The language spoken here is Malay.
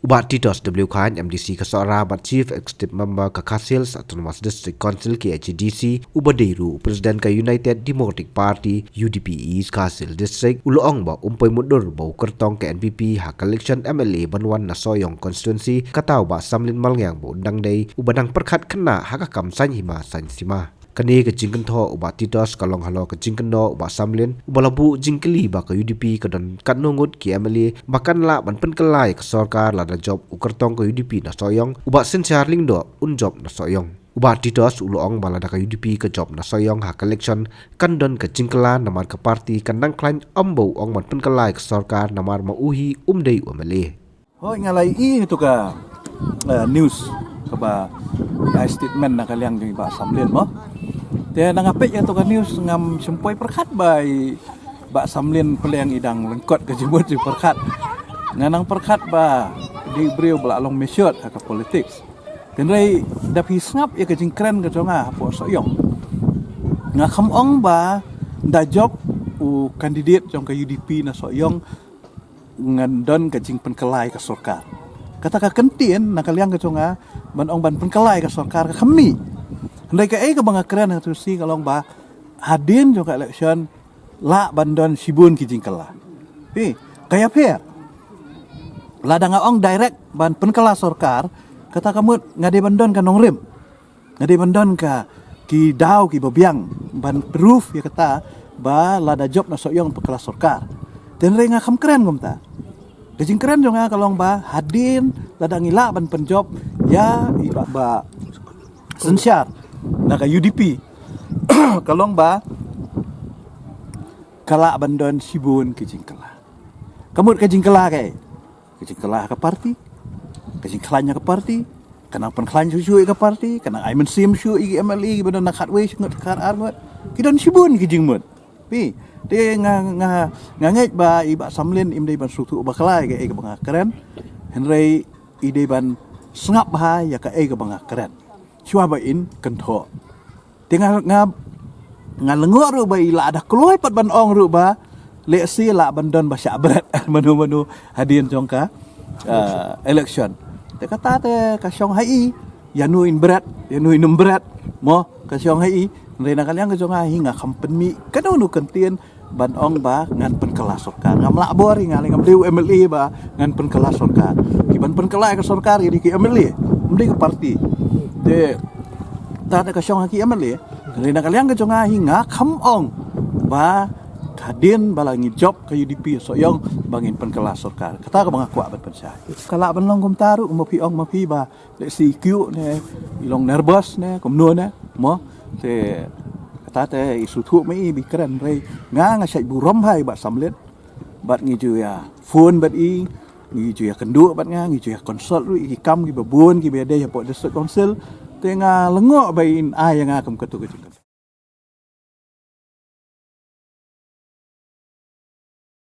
Ubat Titos WKN MDC Kasara Bat Chief Executive Member Kakasils Autonomous District Council KHDC Ubadeiru Presiden ka United Democratic Party UDP East Kasil District Uloong ba umpoy mudur ba kertong ke NPP hak election MLA Banwan Nasoyong Constituency kataw ba samlin malngyang ba undang day ubadang perkat kena hakakam sanyhima sanysima kani ke jingkan tho ubat Titos kalong halo ke jingkan do ubat samlin ubalabu jingkeli ba ke UDP kadon katnungut ki MLA makan la ban penkelai ke sarkar la da job ukertong ke UDP na soyong ubat senchar lingdo un job na soyong ubat Titos uloong balada ke UDP ke job na soyong hak election kandon ke jingkela namar ke parti kandang klain ambo ong ban penkelai ke sarkar namar mauhi umdei MLA hoi ngalai itu ka news kaba statement na kaliang di ba samlin mo te nangapit ya to ka news ngam sempoi perkat bai ba samlin peleng idang lengkot ke jebut di perkat nganang perkat ba di brio bela long mesyot ka politics kenrai dapi ngap ya ke jingkren ke jonga po soyong ngakam ong ba da job u kandidat jong ke UDP na soyong ngandon ke jing penkelai ke sarkar kata ka kentin na kaliang ke jonga ban ong ban penkelai ke sarkar ka kami ndai ka ke banga keren tu si kalong ba hadin jo ka election la bandon sibun ki jingkela pi kaya per ladang ong direct ban penkela sarkar kata kamu ngade bandon ka nongrim ngade bandon ka ki daw ki babiang ban proof ya kata ba lada job na soyong penkela sarkar dan renga kam keren gumta kejing keren jo nga kalong ba hadin ladang ila ban penjob ya iba ba sensyar naka UDP kalong ba kala bandon sibun kejingkela kamut kejingkela ke parti kejingkelanya ke parti kanang penkelanya susu ke parti kanang aimen sim su igi MLA bandon nakatwe ngut kar arngut kidon sibun kejingmut pi de nganget ba iba samlin imdei ban sutu bakalai ke banga keren henrei ide ban sengap ba ya ke banga keren chua ba in kentho tinggal ngalengok ru ba ila ada keluai pat ban ong ru ba le si la bandon ba syabret manu hadin jongka election te kata te ka syong hai yanuin berat yanuin berat mo ka syong hai rena kalian ke jonga hinga company kadonu kentien ban ong ba ngan penkelas sarkar ngam labor ngali ngam dew MLA ba ngan penkelas sarkar ki ban penkelai ke sarkar di ki MLA mending ke parti de tata ka syong ki MLA rena kalian ke jonga hinga kham ong ba kadin balangi job ke UDP soyong bangin penkelas sarkar kata ka banga kuat ban pensai kala ban long kum taru mapi ong mapi ba le si Q ne ilong nervous ne komno ne mo te kata isu thu mai bi keren rei nga sai burom hai ba samlet bat ngi ju ya phone bat i ngi ju ya kendu bat nga ngi ju ya consult ru i kam ki babun ki bede ya po district council te nga lengo bain ai nga kam ketu ke